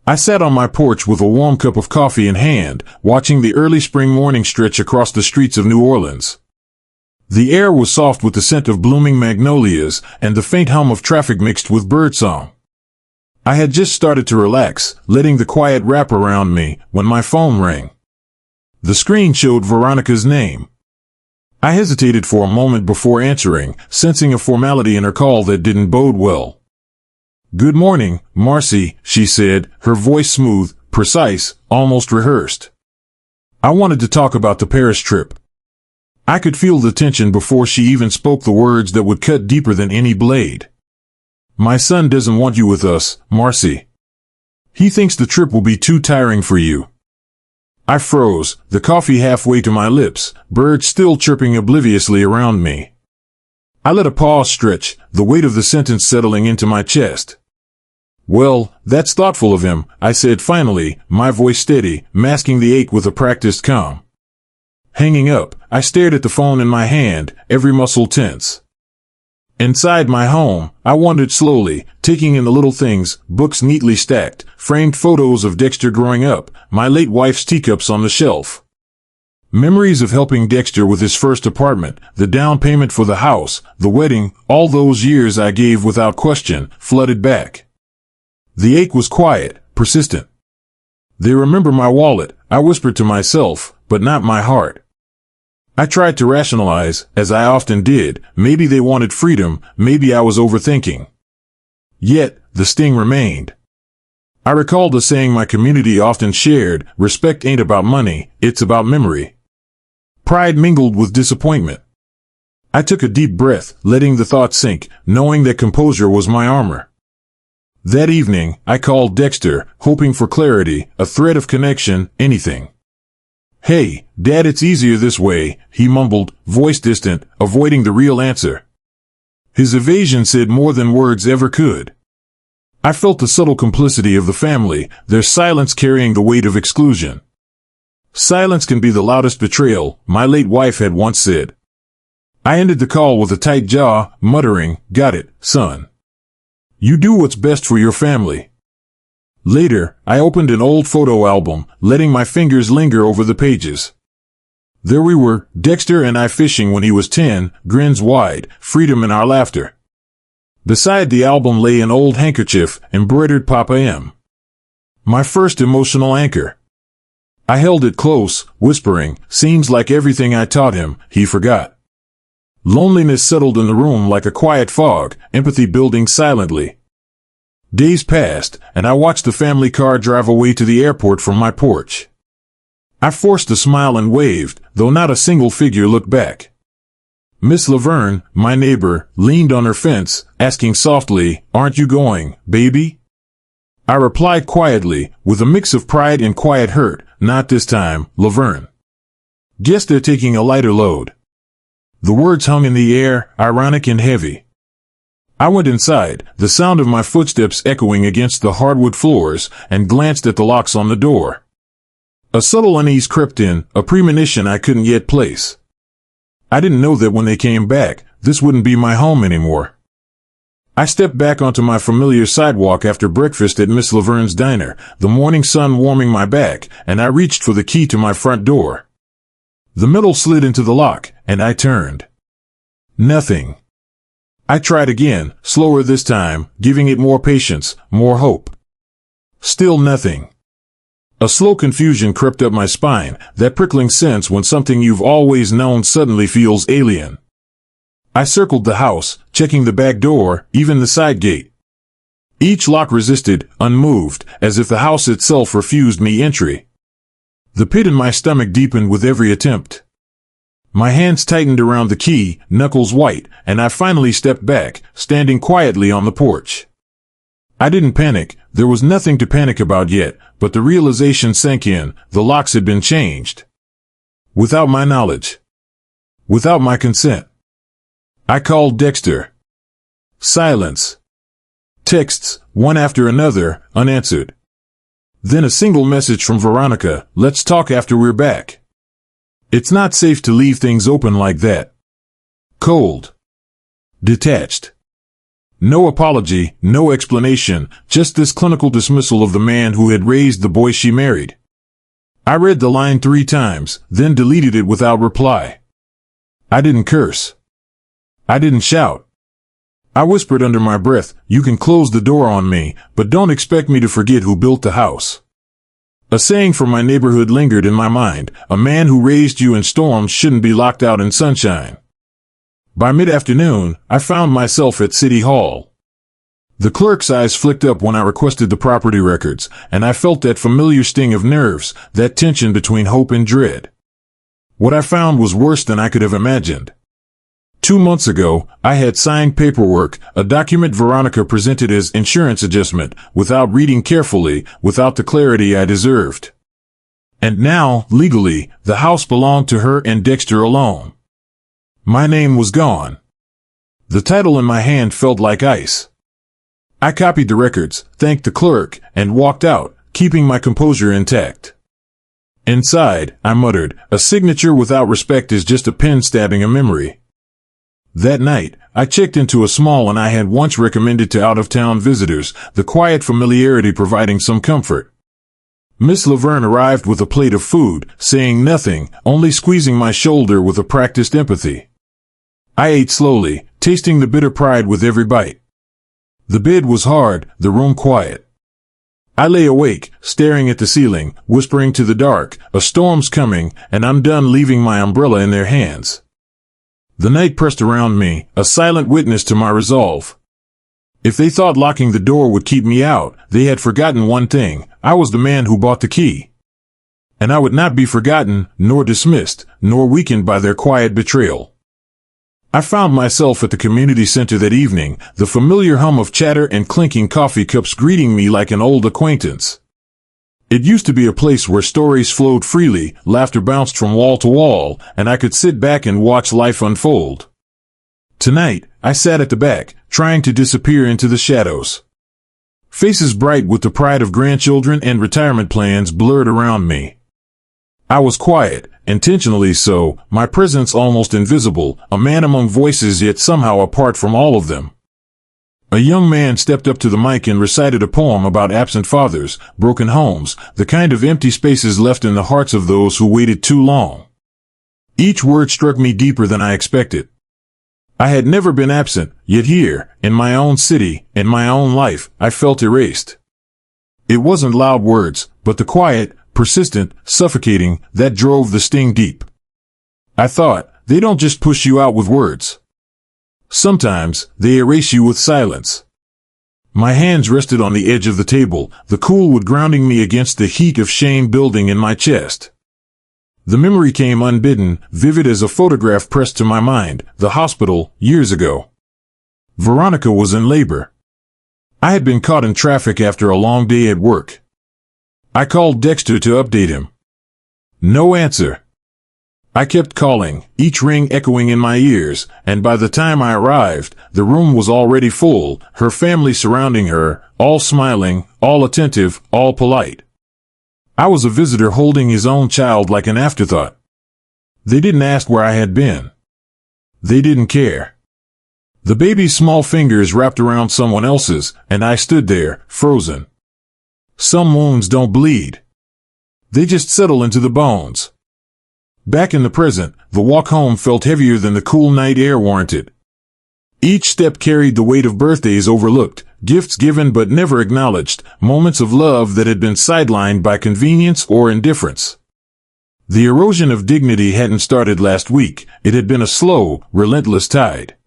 I sat on my porch with a warm cup of coffee in hand, watching the early spring morning stretch across the streets of New Orleans. The air was soft with the scent of blooming magnolias and the faint hum of traffic mixed with birdsong. I had just started to relax, letting the quiet wrap around me, when my phone rang. The screen showed Veronica's name. I hesitated for a moment before answering, sensing a formality in her call that didn't bode well. "Good morning, Marcy," she said, her voice smooth, precise, almost rehearsed. I wanted to talk about the Paris trip. I could feel the tension before she even spoke the words that would cut deeper than any blade. "My son doesn't want you with us, Marcy. He thinks the trip will be too tiring for you." I froze, the coffee halfway to my lips, birds still chirping obliviously around me. I let a pause stretch, the weight of the sentence settling into my chest. "Well, that's thoughtful of him," I said finally, my voice steady, masking the ache with a practiced calm. Hanging up, I stared at the phone in my hand, every muscle tense. Inside my home, I wandered slowly, taking in the little things, books neatly stacked, framed photos of Dexter growing up, my late wife's teacups on the shelf. Memories of helping Dexter with his first apartment, the down payment for the house, the wedding, all those years I gave without question, flooded back. The ache was quiet, persistent. "They remember my wallet," I whispered to myself, but not my heart. I tried to rationalize, as I often did, maybe they wanted freedom, maybe I was overthinking. Yet, the sting remained. I recalled a saying my community often shared, "Respect ain't about money, it's about memory." Pride mingled with disappointment. I took a deep breath, letting the thought sink, knowing that composure was my armor. That evening, I called Dexter, hoping for clarity, a thread of connection, anything. "Hey, Dad, it's easier this way," he mumbled, voice distant, avoiding the real answer. His evasion said more than words ever could. I felt the subtle complicity of the family, their silence carrying the weight of exclusion. "Silence can be the loudest betrayal," my late wife had once said. I ended the call with a tight jaw, muttering, "Got it, son. You do what's best for your family." Later, I opened an old photo album, letting my fingers linger over the pages. There we were, Dexter and I fishing when he was 10, grins wide, freedom in our laughter. Beside the album lay an old handkerchief, embroidered Papa M. My first emotional anchor. I held it close, whispering, "Seems like everything I taught him, he forgot." Loneliness settled in the room like a quiet fog, empathy building silently. Days passed, and I watched the family car drive away to the airport from my porch. I forced a smile and waved, though not a single figure looked back. Miss Laverne, my neighbor, leaned on her fence, asking softly, "Aren't you going, baby?" I replied quietly, with a mix of pride and quiet hurt, "Not this time, Laverne. Guess they're taking a lighter load." The words hung in the air, ironic and heavy. I went inside, the sound of my footsteps echoing against the hardwood floors, and glanced at the locks on the door. A subtle unease crept in, a premonition I couldn't yet place. I didn't know that when they came back, this wouldn't be my home anymore. I stepped back onto my familiar sidewalk after breakfast at Miss Laverne's diner, the morning sun warming my back, and I reached for the key to my front door. The metal slid into the lock, and I turned. Nothing. I tried again, slower this time, giving it more patience, more hope. Still nothing. A slow confusion crept up my spine, that prickling sense when something you've always known suddenly feels alien. I circled the house, checking the back door, even the side gate. Each lock resisted, unmoved, as if the house itself refused me entry. The pit in my stomach deepened with every attempt. My hands tightened around the key, knuckles white, and I finally stepped back, standing quietly on the porch. I didn't panic, there was nothing to panic about yet, but the realization sank in, the locks had been changed. Without my knowledge. Without my consent. I called Dexter. Silence. Texts, one after another, unanswered. Then a single message from Veronica, "Let's talk after we're back." It's not safe to leave things open like that. Cold. Detached. No apology, no explanation, just this clinical dismissal of the man who had raised the boy she married. I read the line 3 times, then deleted it without reply. I didn't curse. I didn't shout. I whispered under my breath, "You can close the door on me, but don't expect me to forget who built the house." A saying from my neighborhood lingered in my mind: a man who raised you in storms shouldn't be locked out in sunshine. By mid-afternoon, I found myself at City Hall. The clerk's eyes flicked up when I requested the property records, and I felt that familiar sting of nerves, that tension between hope and dread. What I found was worse than I could have imagined. 2 months ago, I had signed paperwork, a document Veronica presented as insurance adjustment, without reading carefully, without the clarity I deserved. And now, legally, the house belonged to her and Dexter alone. My name was gone. The title in my hand felt like ice. I copied the records, thanked the clerk, and walked out, keeping my composure intact. Inside, I muttered, "A signature without respect is just a pen stabbing a memory." That night, I checked into a small inn I had once recommended to out-of-town visitors, the quiet familiarity providing some comfort. Miss Laverne arrived with a plate of food, saying nothing, only squeezing my shoulder with a practiced empathy. I ate slowly, tasting the bitter pride with every bite. The bed was hard, the room quiet. I lay awake, staring at the ceiling, whispering to the dark, "A storm's coming, and I'm done leaving my umbrella in their hands." The night pressed around me, a silent witness to my resolve. If they thought locking the door would keep me out, they had forgotten one thing: I was the man who bought the key. And I would not be forgotten, nor dismissed, nor weakened by their quiet betrayal. I found myself at the community center that evening, the familiar hum of chatter and clinking coffee cups greeting me like an old acquaintance. It used to be a place where stories flowed freely, laughter bounced from wall to wall, and I could sit back and watch life unfold. Tonight, I sat at the back, trying to disappear into the shadows. Faces bright with the pride of grandchildren and retirement plans blurred around me. I was quiet, intentionally so, my presence almost invisible, a man among voices yet somehow apart from all of them. A young man stepped up to the mic and recited a poem about absent fathers, broken homes, the kind of empty spaces left in the hearts of those who waited too long. Each word struck me deeper than I expected. I had never been absent, yet here, in my own city, in my own life, I felt erased. It wasn't loud words, but the quiet, persistent, suffocating, that drove the sting deep. I thought, they don't just push you out with words. Sometimes, they erase you with silence. My hands rested on the edge of the table, the cool wood grounding me against the heat of shame building in my chest. The memory came unbidden, vivid as a photograph pressed to my mind, the hospital, years ago. Veronica was in labor. I had been caught in traffic after a long day at work. I called Dexter to update him. No answer. I kept calling, each ring echoing in my ears, and by the time I arrived, the room was already full, her family surrounding her, all smiling, all attentive, all polite. I was a visitor holding his own child like an afterthought. They didn't ask where I had been. They didn't care. The baby's small fingers wrapped around someone else's, and I stood there, frozen. Some wounds don't bleed. They just settle into the bones. Back in the present, the walk home felt heavier than the cool night air warranted. Each step carried the weight of birthdays overlooked, gifts given but never acknowledged, moments of love that had been sidelined by convenience or indifference. The erosion of dignity hadn't started last week, it had been a slow, relentless tide.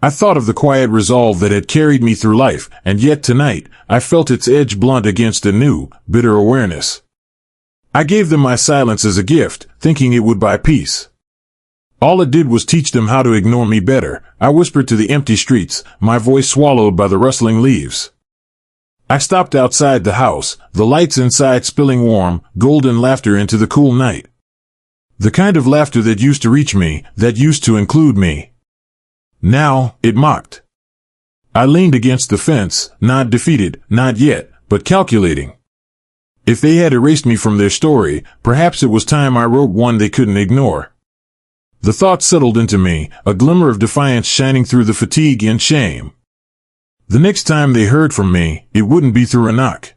I thought of the quiet resolve that had carried me through life, and yet tonight, I felt its edge blunt against a new, bitter awareness. I gave them my silence as a gift, thinking it would buy peace. All it did was teach them how to ignore me better. I whispered to the empty streets, my voice swallowed by the rustling leaves. I stopped outside the house, the lights inside spilling warm, golden laughter into the cool night. The kind of laughter that used to reach me, that used to include me. Now, it mocked. I leaned against the fence, not defeated, not yet, but calculating. If they had erased me from their story, perhaps it was time I wrote one they couldn't ignore. The thought settled into me, a glimmer of defiance shining through the fatigue and shame. The next time they heard from me, it wouldn't be through a knock.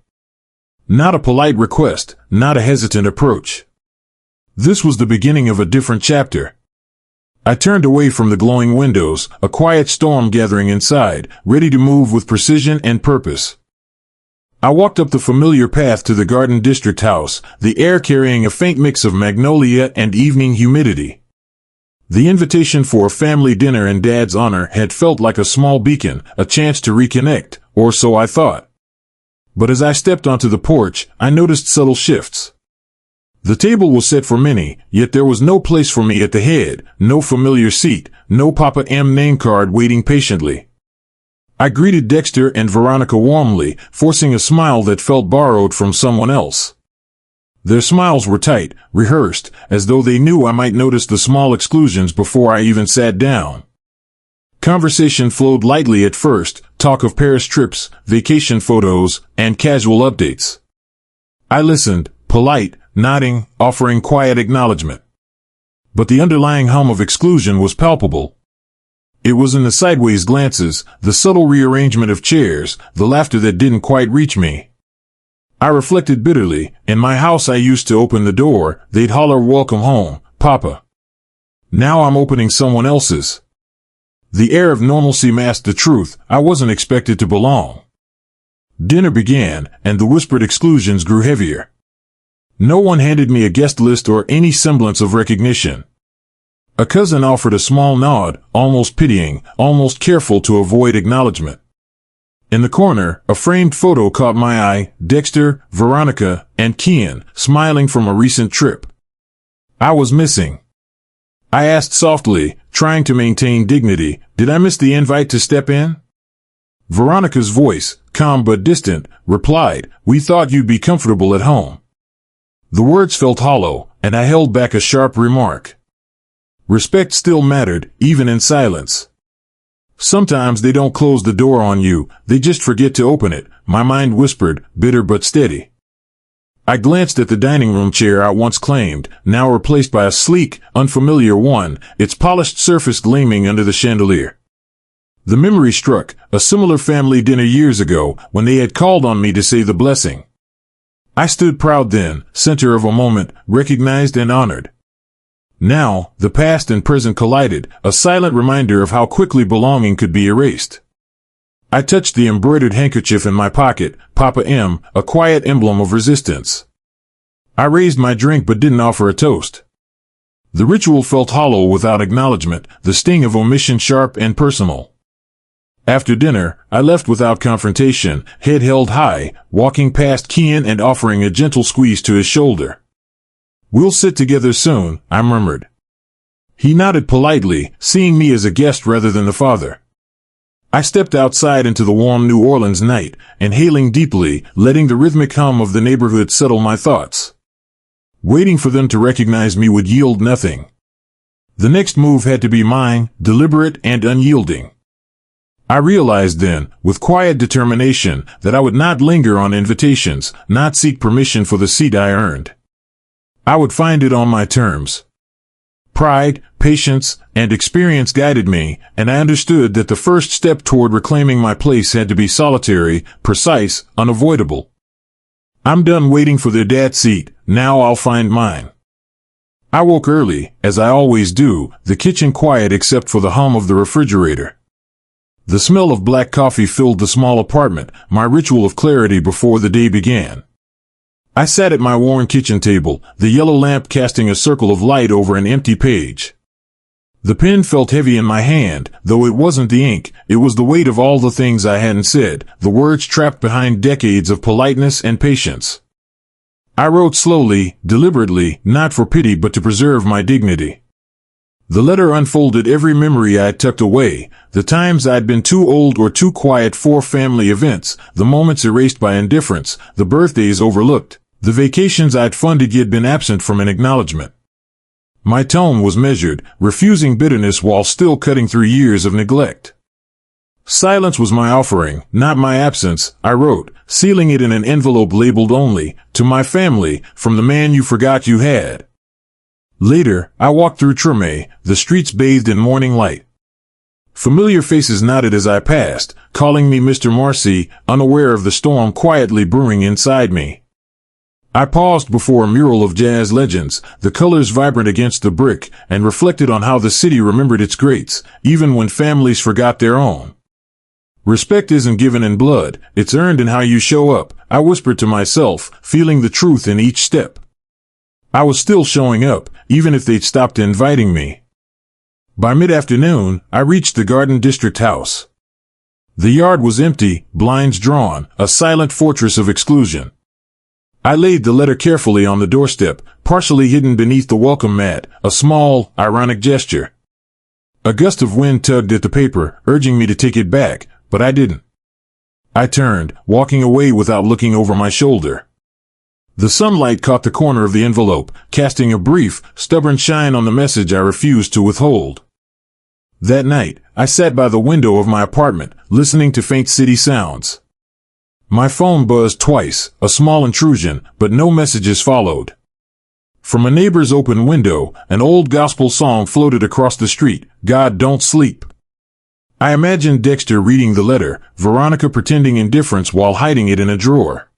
Not a polite request, not a hesitant approach. This was the beginning of a different chapter. I turned away from the glowing windows, a quiet storm gathering inside, ready to move with precision and purpose. I walked up the familiar path to the Garden District house, the air carrying a faint mix of magnolia and evening humidity. The invitation for a family dinner in Dad's honor had felt like a small beacon, a chance to reconnect, or so I thought. But as I stepped onto the porch, I noticed subtle shifts. The table was set for many, yet there was no place for me at the head, no familiar seat, no Papa M name card waiting patiently. I greeted Dexter and Veronica warmly, forcing a smile that felt borrowed from someone else. Their smiles were tight, rehearsed, as though they knew I might notice the small exclusions before I even sat down. Conversation flowed lightly at first, talk of Paris trips, vacation photos, and casual updates. I listened, polite, nodding, offering quiet acknowledgement. But the underlying hum of exclusion was palpable. It was in the sideways glances, the subtle rearrangement of chairs, the laughter that didn't quite reach me. I reflected bitterly. In my house I used to open the door, they'd holler, "Welcome home, Papa." Now I'm opening someone else's. The air of normalcy masked the truth. I wasn't expected to belong. Dinner began, and the whispered exclusions grew heavier. No one handed me a guest list or any semblance of recognition. A cousin offered a small nod, almost pitying, almost careful to avoid acknowledgement. In the corner, a framed photo caught my eye, Dexter, Veronica, and Kian, smiling from a recent trip. I was missing. I asked softly, trying to maintain dignity, "Did I miss the invite to step in?" Veronica's voice, calm but distant, replied, "We thought you'd be comfortable at home." The words felt hollow, and I held back a sharp remark. Respect still mattered, even in silence. Sometimes they don't close the door on you, they just forget to open it, my mind whispered, bitter but steady. I glanced at the dining room chair I once claimed, now replaced by a sleek, unfamiliar one, its polished surface gleaming under the chandelier. The memory struck, a similar family dinner years ago, when they had called on me to say the blessing. I stood proud then, center of a moment, recognized and honored. Now, the past and present collided, a silent reminder of how quickly belonging could be erased. I touched the embroidered handkerchief in my pocket, Papa M, a quiet emblem of resistance. I raised my drink but didn't offer a toast. The ritual felt hollow without acknowledgement, the sting of omission sharp and personal. After dinner, I left without confrontation, head held high, walking past Kian and offering a gentle squeeze to his shoulder. "We'll sit together soon," I murmured. He nodded politely, seeing me as a guest rather than the father. I stepped outside into the warm New Orleans night, inhaling deeply, letting the rhythmic hum of the neighborhood settle my thoughts. Waiting for them to recognize me would yield nothing. The next move had to be mine, deliberate and unyielding. I realized then, with quiet determination, that I would not linger on invitations, not seek permission for the seat I earned. I would find it on my terms. Pride, patience, and experience guided me, and I understood that the first step toward reclaiming my place had to be solitary, precise, unavoidable. I'm done waiting for their dad's seat, now I'll find mine. I woke early, as I always do, the kitchen quiet except for the hum of the refrigerator. The smell of black coffee filled the small apartment, my ritual of clarity before the day began. I sat at my worn kitchen table, the yellow lamp casting a circle of light over an empty page. The pen felt heavy in my hand, though it wasn't the ink, it was the weight of all the things I hadn't said, the words trapped behind decades of politeness and patience. I wrote slowly, deliberately, not for pity but to preserve my dignity. The letter unfolded every memory I had tucked away, the times I'd been too old or too quiet for family events, the moments erased by indifference, the birthdays overlooked, the vacations I'd funded yet been absent from an acknowledgement. My tone was measured, refusing bitterness while still cutting through years of neglect. Silence was my offering, not my absence, I wrote, sealing it in an envelope labeled only, "To my family, from the man you forgot you had." Later, I walked through Treme, the streets bathed in morning light. Familiar faces nodded as I passed, calling me Mr. Marcy, unaware of the storm quietly brewing inside me. I paused before a mural of jazz legends, the colors vibrant against the brick, and reflected on how the city remembered its greats, even when families forgot their own. Respect isn't given in blood, it's earned in how you show up, I whispered to myself, feeling the truth in each step. I was still showing up, even if they'd stopped inviting me. By mid-afternoon, I reached the Garden District house. The yard was empty, blinds drawn, a silent fortress of exclusion. I laid the letter carefully on the doorstep, partially hidden beneath the welcome mat, a small, ironic gesture. A gust of wind tugged at the paper, urging me to take it back, but I didn't. I turned, walking away without looking over my shoulder. The sunlight caught the corner of the envelope, casting a brief, stubborn shine on the message I refused to withhold. That night, I sat by the window of my apartment, listening to faint city sounds. My phone buzzed twice, a small intrusion, but no messages followed. From a neighbor's open window, an old gospel song floated across the street, "God Don't Sleep." I imagined Dexter reading the letter, Veronica pretending indifference while hiding it in a drawer.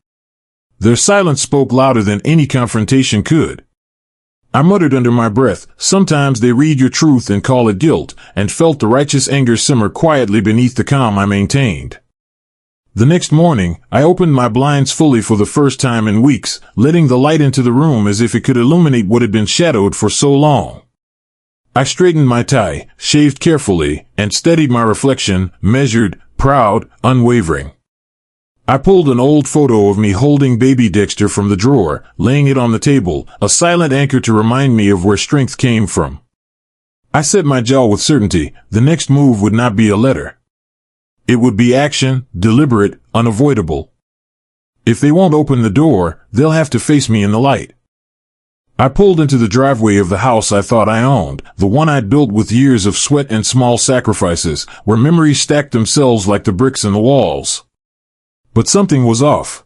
Their silence spoke louder than any confrontation could. I muttered under my breath, sometimes they read your truth and call it guilt, and felt the righteous anger simmer quietly beneath the calm I maintained. The next morning, I opened my blinds fully for the first time in weeks, letting the light into the room as if it could illuminate what had been shadowed for so long. I straightened my tie, shaved carefully, and steadied my reflection, measured, proud, unwavering. I pulled an old photo of me holding baby Dexter from the drawer, laying it on the table, a silent anchor to remind me of where strength came from. I set my jaw with certainty, the next move would not be a letter. It would be action, deliberate, unavoidable. If they won't open the door, they'll have to face me in the light. I pulled into the driveway of the house I thought I owned, the one I'd built with years of sweat and small sacrifices, where memories stacked themselves like the bricks in the walls. But something was off.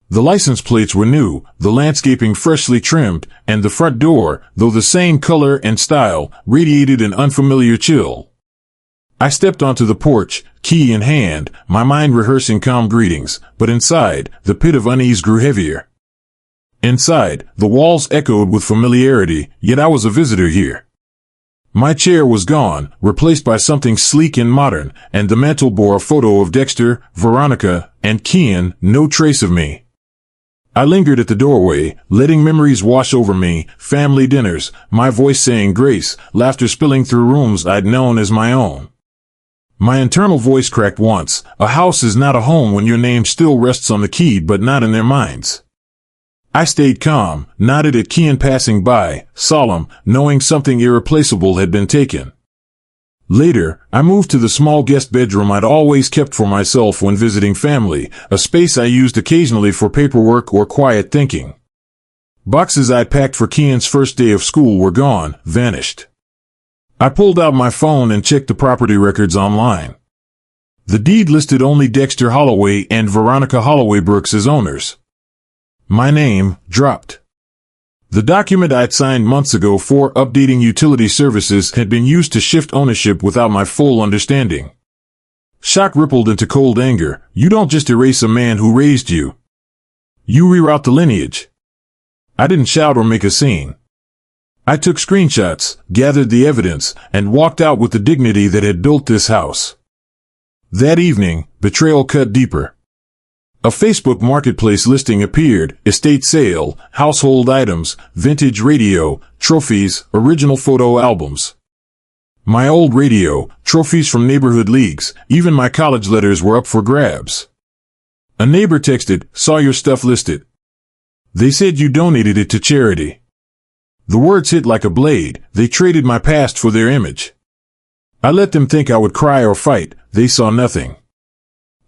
The license plates were new, the landscaping freshly trimmed, and the front door, though the same color and style, radiated an unfamiliar chill. I stepped onto the porch, key in hand, my mind rehearsing calm greetings, but inside, the pit of unease grew heavier. Inside, the walls echoed with familiarity, yet I was a visitor here. My chair was gone, replaced by something sleek and modern, and the mantel bore a photo of Dexter, Veronica, and Kian, no trace of me. I lingered at the doorway, letting memories wash over me, family dinners, my voice saying grace, laughter spilling through rooms I'd known as my own. My internal voice cracked once, a house is not a home when your name still rests on the key but not in their minds. I stayed calm, nodded at Kian passing by, solemn, knowing something irreplaceable had been taken. Later, I moved to the small guest bedroom I'd always kept for myself when visiting family, a space I used occasionally for paperwork or quiet thinking. Boxes I'd packed for Kian's first day of school were gone, vanished. I pulled out my phone and checked the property records online. The deed listed only Dexter Holloway and Veronica Holloway Brooks as owners. My name dropped. The document I'd signed months ago for updating utility services had been used to shift ownership without my full understanding. Shock rippled into cold anger. You don't just erase a man who raised you. You reroute the lineage. I didn't shout or make a scene. I took screenshots, gathered the evidence, and walked out with the dignity that had built this house. That evening, betrayal cut deeper. A Facebook marketplace listing appeared, estate sale, household items, vintage radio, trophies, original photo albums. My old radio, trophies from neighborhood leagues, even my college letters were up for grabs. A neighbor texted, "Saw your stuff listed. They said you donated it to charity." The words hit like a blade, they traded my past for their image. I let them think I would cry or fight, they saw nothing.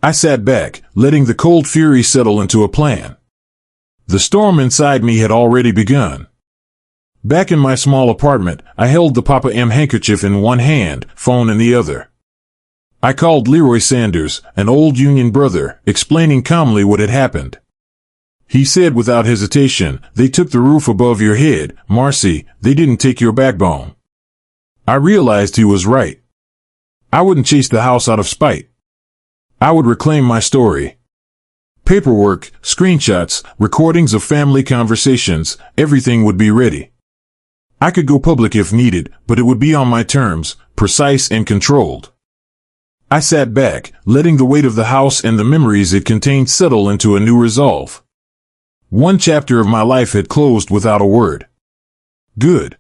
I sat back, letting the cold fury settle into a plan. The storm inside me had already begun. Back in my small apartment, I held the Papa M handkerchief in one hand, phone in the other. I called Leroy Sanders, an old union brother, explaining calmly what had happened. He said without hesitation, "They took the roof above your head, Marcy, they didn't take your backbone." I realized he was right. I wouldn't chase the house out of spite. I would reclaim my story. Paperwork, screenshots, recordings of family conversations, everything would be ready. I could go public if needed, but it would be on my terms, precise and controlled. I sat back, letting the weight of the house and the memories it contained settle into a new resolve. One chapter of my life had closed without a word. Good.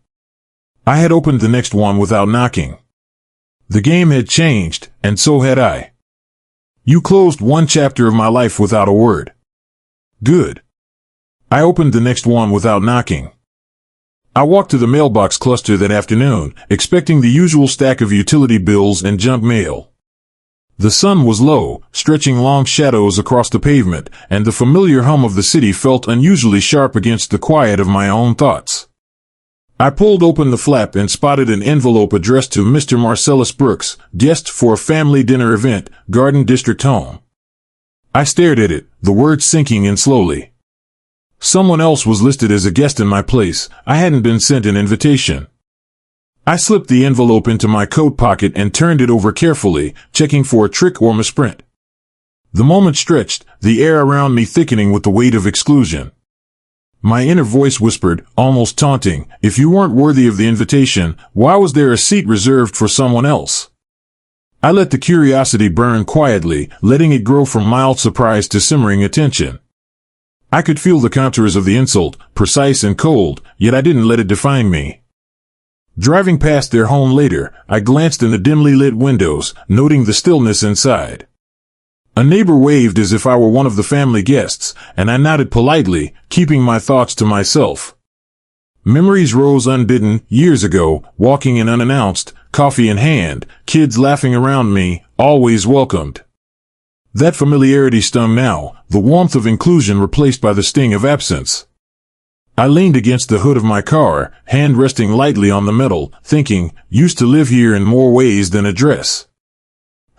I had opened the next one without knocking. The game had changed, and so had I. You closed one chapter of my life without a word. Good. I opened the next one without knocking. I walked to the mailbox cluster that afternoon, expecting the usual stack of utility bills and junk mail. The sun was low, stretching long shadows across the pavement, and the familiar hum of the city felt unusually sharp against the quiet of my own thoughts. I pulled open the flap and spotted an envelope addressed to Mr. Marcellus Brooks, guest for a family dinner event, Garden District Home. I stared at it, the words sinking in slowly. Someone else was listed as a guest in my place. I hadn't been sent an invitation. I slipped the envelope into my coat pocket and turned it over carefully, checking for a trick or misprint. The moment stretched, the air around me thickening with the weight of exclusion. My inner voice whispered, almost taunting, if you weren't worthy of the invitation, why was there a seat reserved for someone else? I let the curiosity burn quietly, letting it grow from mild surprise to simmering attention. I could feel the contours of the insult, precise and cold, yet I didn't let it define me. Driving past their home later, I glanced in the dimly lit windows, noting the stillness inside. A neighbor waved as if I were one of the family guests, and I nodded politely, keeping my thoughts to myself. Memories rose unbidden, years ago, walking in unannounced, coffee in hand, kids laughing around me, always welcomed. That familiarity stung now, the warmth of inclusion replaced by the sting of absence. I leaned against the hood of my car, hand resting lightly on the metal, thinking, used to live here in more ways than a dress.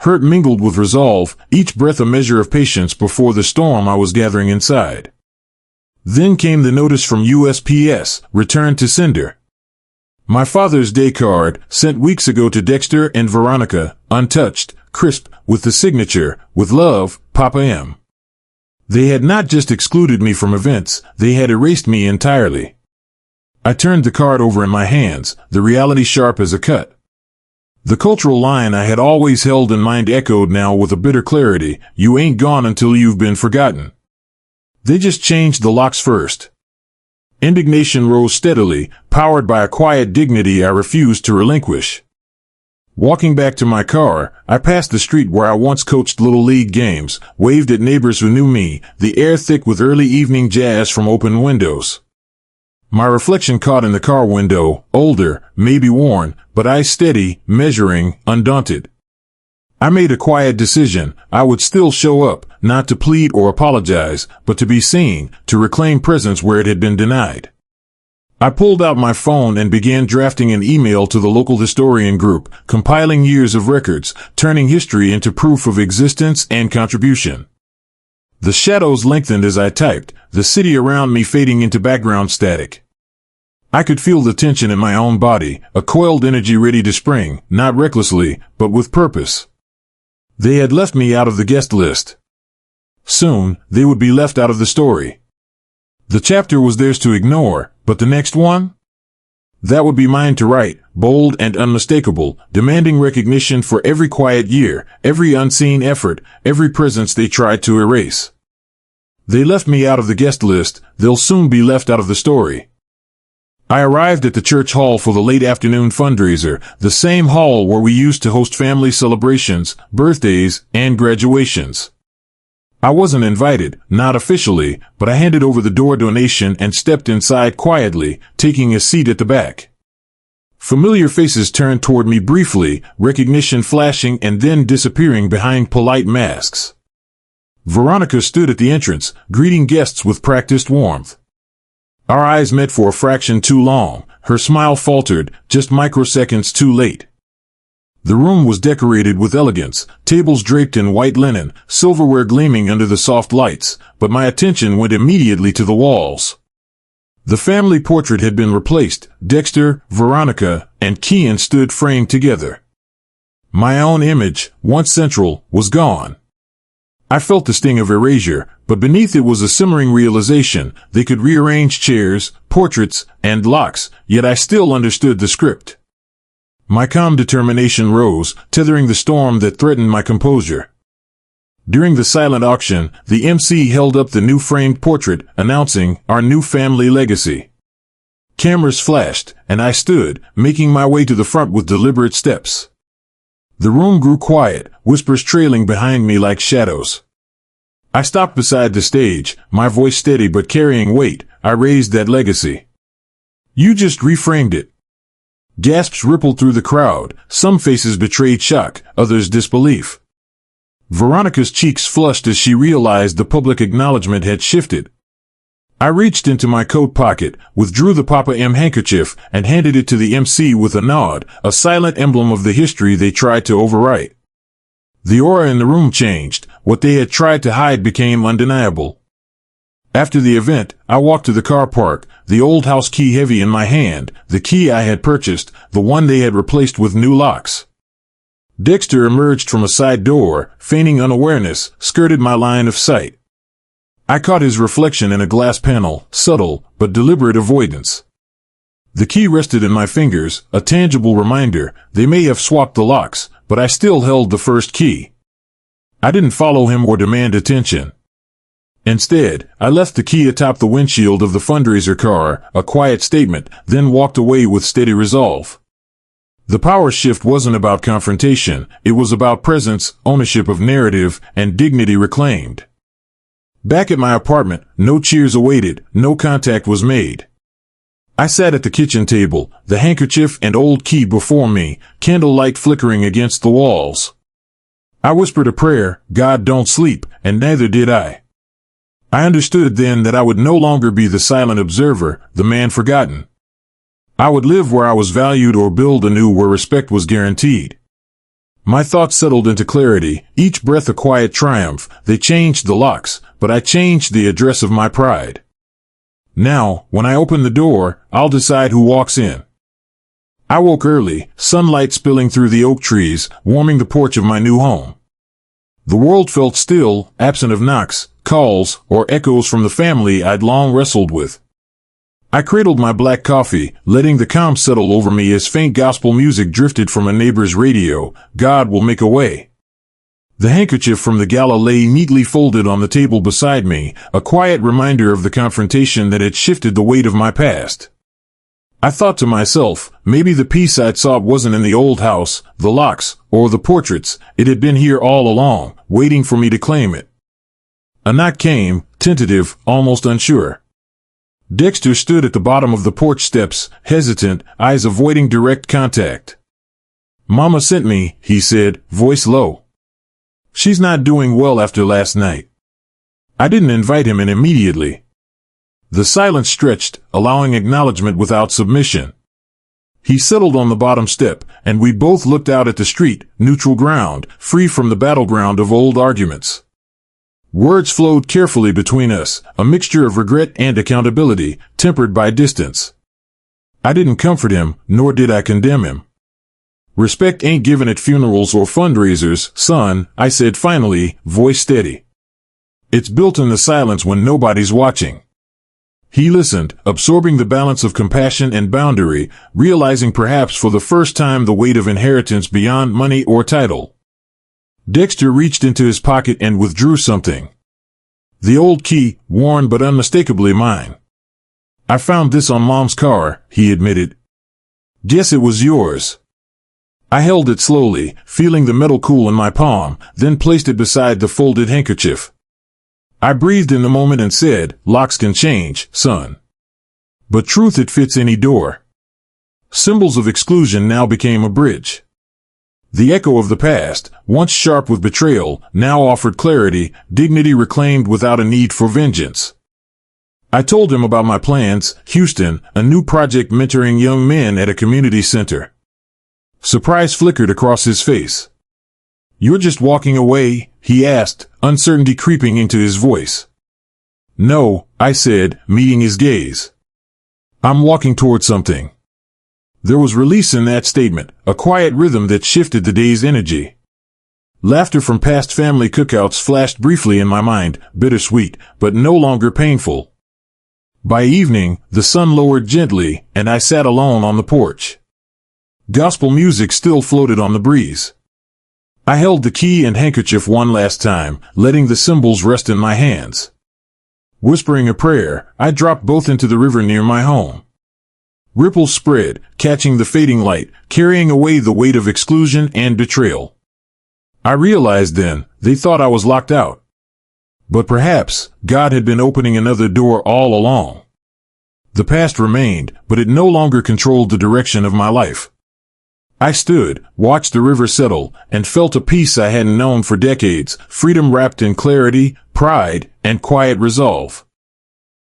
Hurt mingled with resolve, each breath a measure of patience before the storm I was gathering inside. Then came the notice from USPS, returned to sender. My Father's Day card, sent weeks ago to Dexter and Veronica, untouched, crisp, with the signature, with love, Papa M. They had not just excluded me from events, they had erased me entirely. I turned the card over in my hands, the reality sharp as a cut. The cultural line I had always held in mind echoed now with a bitter clarity, you ain't gone until you've been forgotten. They just changed the locks first. Indignation rose steadily, powered by a quiet dignity I refused to relinquish. Walking back to my car, I passed the street where I once coached Little League games, waved at neighbors who knew me, the air thick with early evening jazz from open windows. My reflection caught in the car window, older, maybe worn, but eyes steady, measuring, undaunted. I made a quiet decision. I would still show up, not to plead or apologize, but to be seen, to reclaim presence where it had been denied. I pulled out my phone and began drafting an email to the local historian group, compiling years of records, turning history into proof of existence and contribution. The shadows lengthened as I typed, the city around me fading into background static. I could feel the tension in my own body, a coiled energy ready to spring, not recklessly, but with purpose. They had left me out of the guest list. Soon, they would be left out of the story. The chapter was theirs to ignore, but the next one? That would be mine to write, bold and unmistakable, demanding recognition for every quiet year, every unseen effort, every presence they tried to erase. They left me out of the guest list, they'll soon be left out of the story. I arrived at the church hall for the late afternoon fundraiser, the same hall where we used to host family celebrations, birthdays, and graduations. I wasn't invited, not officially, but I handed over the door donation and stepped inside quietly, taking a seat at the back. Familiar faces turned toward me briefly, recognition flashing and then disappearing behind polite masks. Veronica stood at the entrance, greeting guests with practiced warmth. Our eyes met for a fraction too long, her smile faltered, just microseconds too late. The room was decorated with elegance, tables draped in white linen, silverware gleaming under the soft lights, but my attention went immediately to the walls. The family portrait had been replaced, Dexter, Veronica, and Kian stood framed together. My own image, once central, was gone. I felt the sting of erasure, but beneath it was a simmering realization. They could rearrange chairs, portraits, and locks, yet I still understood the script. My calm determination rose, tethering the storm that threatened my composure. During the silent auction, the MC held up the new framed portrait, announcing our new family legacy. Cameras flashed, and I stood, making my way to the front with deliberate steps. The room grew quiet, whispers trailing behind me like shadows. I stopped beside the stage, my voice steady but carrying weight. I raised that legacy. You just reframed it. Gasps rippled through the crowd, some faces betrayed shock, others disbelief. Veronica's cheeks flushed as she realized the public acknowledgement had shifted. I reached into my coat pocket, withdrew the Papa M handkerchief, and handed it to the MC with a nod, a silent emblem of the history they tried to overwrite. The aura in the room changed. What they had tried to hide became undeniable. After the event, I walked to the car park, the old house key heavy in my hand, the key I had purchased, the one they had replaced with new locks. Dexter emerged from a side door, feigning unawareness, skirted my line of sight. I caught his reflection in a glass panel, subtle, but deliberate avoidance. The key rested in my fingers, a tangible reminder. They may have swapped the locks, but I still held the first key. I didn't follow him or demand attention. Instead, I left the key atop the windshield of the fundraiser car, a quiet statement, then walked away with steady resolve. The power shift wasn't about confrontation, it was about presence, ownership of narrative, and dignity reclaimed. Back at my apartment, no cheers awaited, no contact was made. I sat at the kitchen table, the handkerchief and old key before me, candlelight flickering against the walls. I whispered a prayer, God don't sleep, and neither did I. I understood then that I would no longer be the silent observer, the man forgotten. I would live where I was valued or build anew where respect was guaranteed. My thoughts settled into clarity, each breath a quiet triumph. They changed the locks, but I changed the address of my pride. Now, when I open the door, I'll decide who walks in. I woke early, sunlight spilling through the oak trees, warming the porch of my new home. The world felt still, absent of knocks, calls, or echoes from the family I'd long wrestled with. I cradled my black coffee, letting the calm settle over me as faint gospel music drifted from a neighbor's radio. God will make a way. The handkerchief from the gala lay neatly folded on the table beside me, a quiet reminder of the confrontation that had shifted the weight of my past. I thought to myself, maybe the peace I'd sought wasn't in the old house, the locks, or the portraits. It had been here all along, waiting for me to claim it. A knock came, tentative, almost unsure. Dexter stood at the bottom of the porch steps, hesitant, eyes avoiding direct contact. Mama sent me, he said, voice low. She's not doing well after last night. I didn't invite him in immediately. The silence stretched, allowing acknowledgement without submission. He settled on the bottom step, and we both looked out at the street, neutral ground, free from the battleground of old arguments. Words flowed carefully between us, a mixture of regret and accountability, tempered by distance. I didn't comfort him, nor did I condemn him. Respect ain't given at funerals or fundraisers, son, I said finally, voice steady. It's built in the silence when nobody's watching. He listened, absorbing the balance of compassion and boundary, realizing perhaps for the first time the weight of inheritance beyond money or title. Dexter reached into his pocket and withdrew something. The old key, worn but unmistakably mine. I found this on Mom's car, he admitted. Guess it was yours. I held it slowly, feeling the metal cool in my palm, then placed it beside the folded handkerchief. I breathed in the moment and said, locks can change, son. But truth, it fits any door. Symbols of exclusion now became a bridge. The echo of the past, once sharp with betrayal, now offered clarity, dignity reclaimed without a need for vengeance. I told him about my plans, Houston, a new project mentoring young men at a community center. Surprise flickered across his face. You're just walking away? He asked, uncertainty creeping into his voice. No, I said, meeting his gaze. I'm walking toward something. There was release in that statement, a quiet rhythm that shifted the day's energy. Laughter from past family cookouts flashed briefly in my mind, bittersweet, but no longer painful. By evening, the sun lowered gently, and I sat alone on the porch. Gospel music still floated on the breeze. I held the key and handkerchief one last time, letting the symbols rest in my hands. Whispering a prayer, I dropped both into the river near my home. Ripples spread, catching the fading light, carrying away the weight of exclusion and betrayal. I realized then, they thought I was locked out. But perhaps, God had been opening another door all along. The past remained, but it no longer controlled the direction of my life. I stood, watched the river settle, and felt a peace I hadn't known for decades, freedom wrapped in clarity, pride, and quiet resolve.